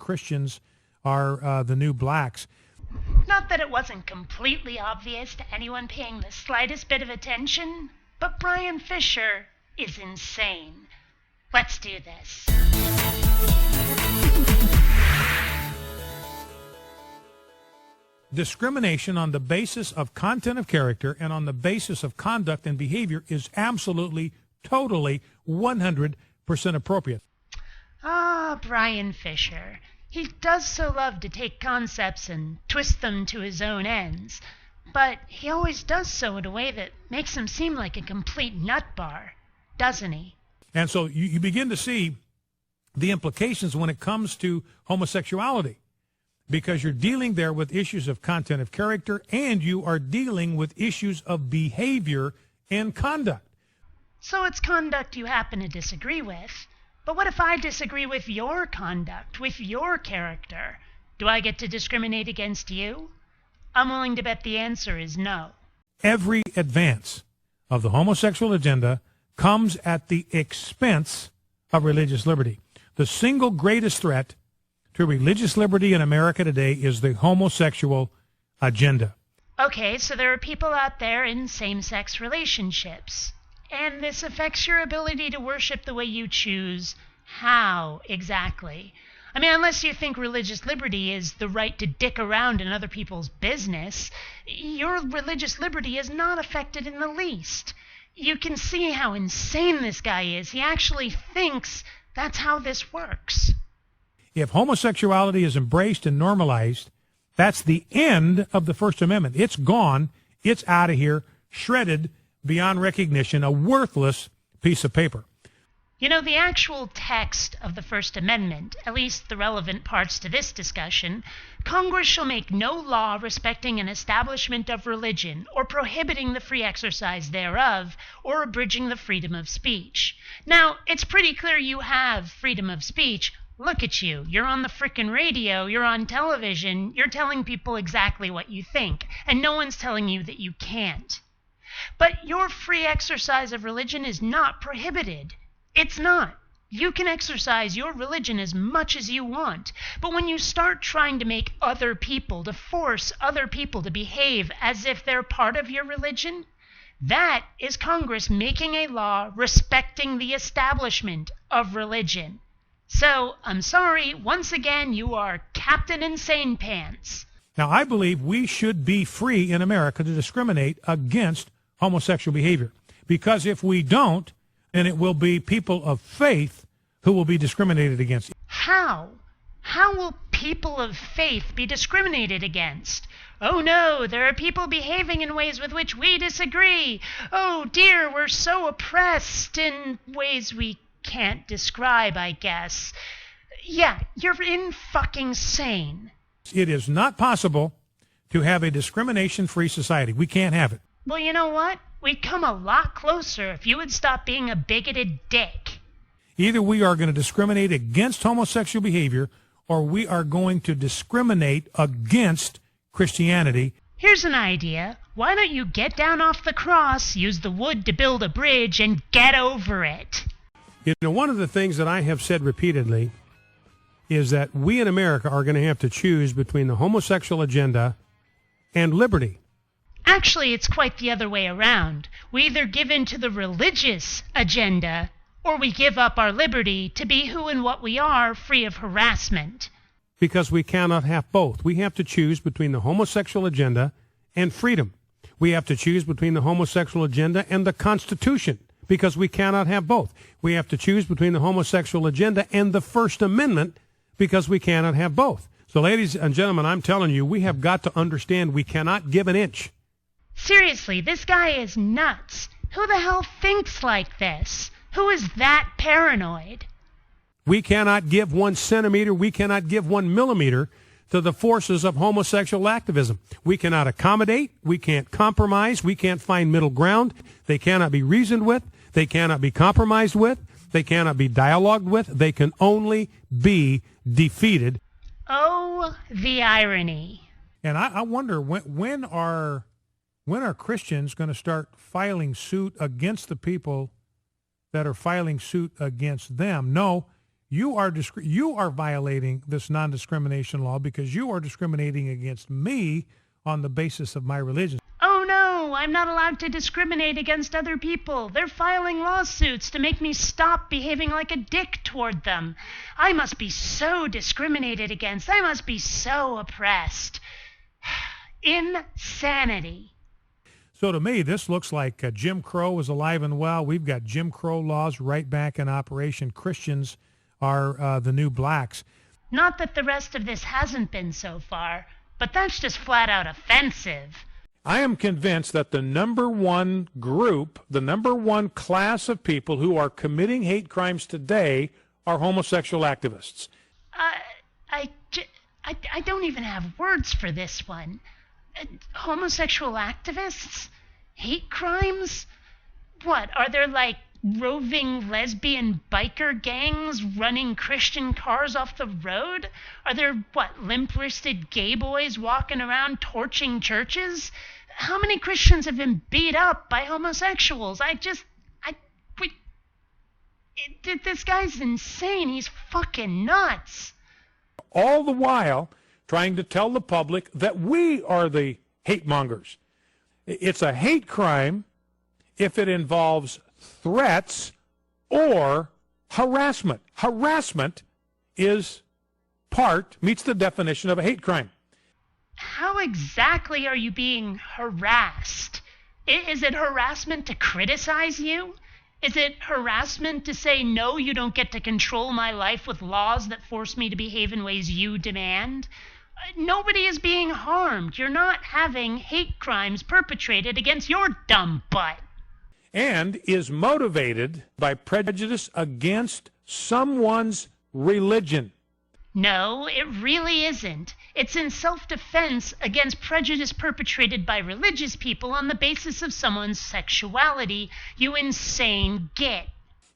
Christians are the new blacks. Not that it wasn't completely obvious to anyone paying the slightest bit of attention, but Bryan Fischer is insane. Let's do this. Discrimination on the basis of content of character and on the basis of conduct and behavior is absolutely, totally, 100% appropriate. Ah, Bryan Fischer. He does so love to take concepts and twist them to his own ends, but he always does so in a way that makes him seem like a complete nutbar, doesn't he? And so you begin to see the implications when it comes to homosexuality, because you're dealing there with issues of content of character and you are dealing with issues of behavior and conduct. So it's conduct you happen to disagree with. But what if I disagree with your conduct, with your character? Do I get to discriminate against you? I'm willing to bet the answer is no. Every advance of the homosexual agenda comes at the expense of religious liberty. The single greatest threat to religious liberty in America today is the homosexual agenda. Okay, so there are people out there in same-sex relationships, and this affects your ability to worship the way you choose. How exactly? I mean, unless you think religious liberty is the right to dick around in other people's business, your religious liberty is not affected in the least. You can see how insane this guy is. He actually thinks that's how this works. If homosexuality is embraced and normalized, that's the end of the First Amendment. It's gone. It's out of here, shredded beyond recognition, a worthless piece of paper. You know, the actual text of the First Amendment, at least the relevant parts to this discussion, Congress shall make no law respecting an establishment of religion, or prohibiting the free exercise thereof, or abridging the freedom of speech. Now, it's pretty clear you have freedom of speech. Look at you. You're on the frickin' radio, you're on television, you're telling people exactly what you think, and no one's telling you that you can't. But your free exercise of religion is not prohibited. It's not. You can exercise your religion as much as you want, but when you start trying to make other people, to force other people to behave as if they're part of your religion, that is Congress making a law respecting the establishment of religion. So, I'm sorry, once again, you are Captain Insane Pants. Now, I believe we should be free in America to discriminate against homosexual behavior, because if we don't, then it will be people of faith who will be discriminated against. How? How will people of faith be discriminated against? Oh no, there are people behaving in ways with which we disagree. Oh dear, we're so oppressed in ways we can't describe, I guess. Yeah, you're fucking sane. It is not possible to have a discrimination-free society. We can't have it. Well, you know what? We'd come a lot closer if you would stop being a bigoted dick. Either we are going to discriminate against homosexual behavior, or we are going to discriminate against Christianity. Here's an idea. Why don't you get down off the cross, use the wood to build a bridge, and get over it? You know, one of the things that I have said repeatedly is that we in America are going to have to choose between the homosexual agenda and liberty. Actually, it's quite the other way around. We either give in to the religious agenda, or we give up our liberty to be who and what we are, free of harassment. Because we cannot have both. We have to choose between the homosexual agenda and freedom. We have to choose between the homosexual agenda and the Constitution, because we cannot have both. We have to choose between the homosexual agenda and the First Amendment, because we cannot have both. So, ladies and gentlemen, I'm telling you, we have got to understand we cannot give an inch. Seriously, this guy is nuts. Who the hell thinks like this? Who is that paranoid? We cannot give 1 centimeter, we cannot give 1 millimeter to the forces of homosexual activism. We cannot accommodate, we can't compromise, we can't find middle ground. They cannot be reasoned with, they cannot be compromised with, they cannot be dialogued with, they can only be defeated. Oh, the irony. And I wonder, when are Christians going to start filing suit against the people that are filing suit against them? No, you are violating this non-discrimination law because you are discriminating against me on the basis of my religion. Oh no, I'm not allowed to discriminate against other people. They're filing lawsuits to make me stop behaving like a dick toward them. I must be so discriminated against. I must be so oppressed. Insanity. So to me, this looks like Jim Crow is alive and well. We've got Jim Crow laws right back in operation. Christians are the new blacks. Not that the rest of this hasn't been so far, but that's just flat out offensive. I am convinced that the number one group, the number one class of people who are committing hate crimes today are homosexual activists. I don't even have words for this one. Homosexual activists? Hate crimes? What, are there like roving lesbian biker gangs running Christian cars off the road? Are there, limp-wristed gay boys walking around torching churches? How many Christians have been beat up by homosexuals? This guy's insane. He's fucking nuts. All the while trying to tell the public that we are the hate mongers. It's a hate crime if it involves threats or harassment. Harassment meets the definition of a hate crime. How exactly are you being harassed? Is it harassment to criticize you? Is it harassment to say, no, you don't get to control my life with laws that force me to behave in ways you demand? Nobody is being harmed. You're not having hate crimes perpetrated against your dumb butt. And is motivated by prejudice against someone's religion. No, it really isn't. It's in self-defense against prejudice perpetrated by religious people on the basis of someone's sexuality, you insane git.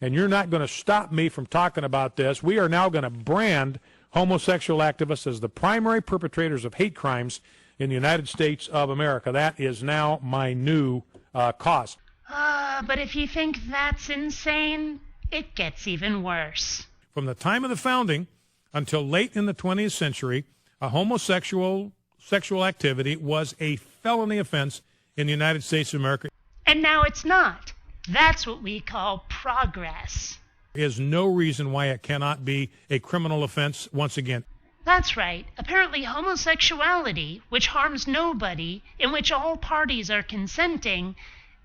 And you're not going to stop me from talking about this. We are now going to brand homosexual activists as the primary perpetrators of hate crimes in the United States of America. That is now my new cause. But if you think that's insane, it gets even worse. From the time of the founding until late in the 20th century, a homosexual sexual activity was a felony offense in the United States of America. And now it's not. That's what we call progress. There is no reason why it cannot be a criminal offense once again. That's right. Apparently homosexuality, which harms nobody, in which all parties are consenting,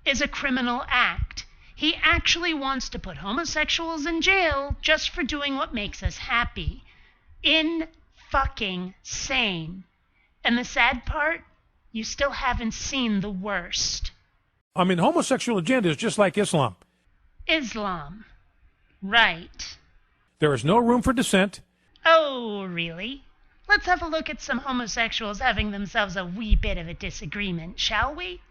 is a criminal act. He actually wants to put homosexuals in jail just for doing what makes us happy. Fucking sane. And the sad part, you still haven't seen the worst. I mean, homosexual agenda is just like Islam. Islam. Right. There is no room for dissent. Oh, really? Let's have a look at some homosexuals having themselves a wee bit of a disagreement, shall we?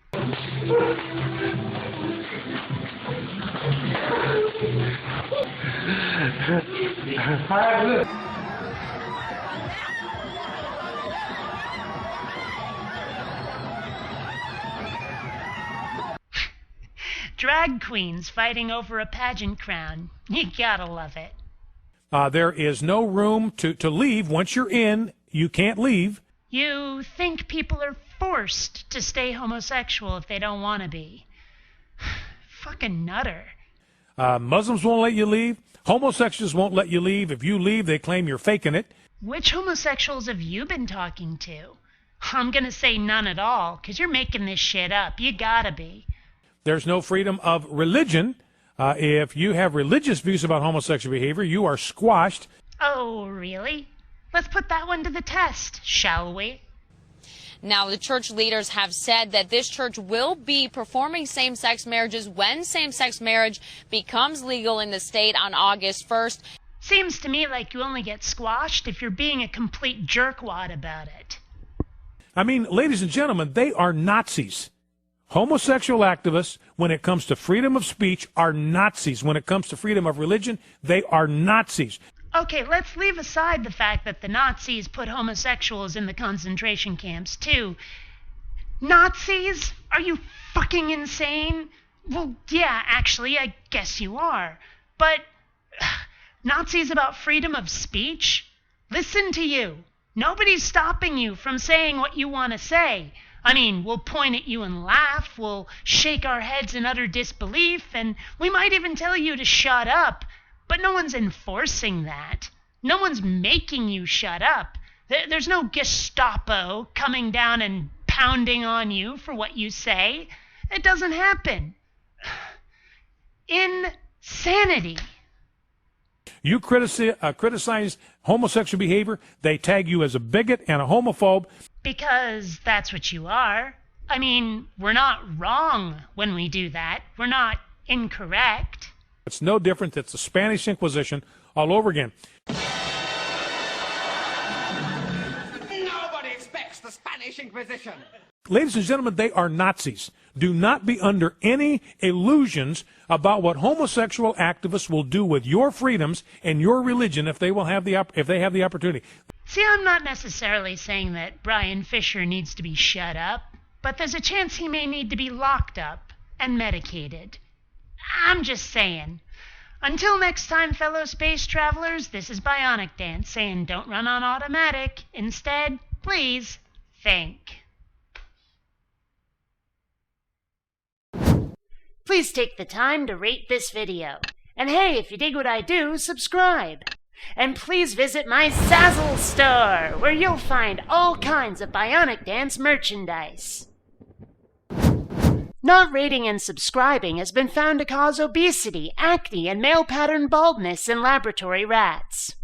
Drag queens fighting over a pageant crown. You gotta love it. There is no room to leave. Once you're in, you can't leave. You think people are forced to stay homosexual if they don't want to be. Fucking nutter. Muslims won't let you leave. Homosexuals won't let you leave. If you leave, they claim you're faking it. Which homosexuals have you been talking to? I'm gonna say none at all, 'cause you're making this shit up. You gotta be. There's no freedom of religion. If you have religious views about homosexual behavior, you are squashed. Oh, really? Let's put that one to the test, shall we? Now, the church leaders have said that this church will be performing same-sex marriages when same-sex marriage becomes legal in the state on August 1st. Seems to me like you only get squashed if you're being a complete jerkwad about it. I mean, ladies and gentlemen, they are Nazis. Homosexual activists, when it comes to freedom of speech, are Nazis. When it comes to freedom of religion, they are Nazis. Okay, let's leave aside the fact that the Nazis put homosexuals in the concentration camps, too. Nazis? Are you fucking insane? Well, yeah, actually, I guess you are. But Nazis about freedom of speech? Listen to you. Nobody's stopping you from saying what you want to say. I mean, we'll point at you and laugh, we'll shake our heads in utter disbelief, and we might even tell you to shut up. But no one's enforcing that. No one's making you shut up. There's no Gestapo coming down and pounding on you for what you say. It doesn't happen. Insanity. You criticize homosexual behavior, they tag you as a bigot and a homophobe. Because that's what you are. I mean, we're not wrong when we do that. We're not incorrect. It's no different. It's the Spanish Inquisition all over again. Nobody expects the Spanish Inquisition. Ladies and gentlemen, they are Nazis. Do not be under any illusions about what homosexual activists will do with your freedoms and your religion if they have the opportunity. See, I'm not necessarily saying that Bryan Fischer needs to be shut up, but there's a chance he may need to be locked up and medicated. I'm just saying. Until next time, fellow space travelers, this is BionicDance saying don't run on automatic. Instead, please think. Please take the time to rate this video. And hey, if you dig what I do, subscribe. And please visit my Zazzle store, where you'll find all kinds of BionicDance merchandise. Not rating and subscribing has been found to cause obesity, acne, and male pattern baldness in laboratory rats.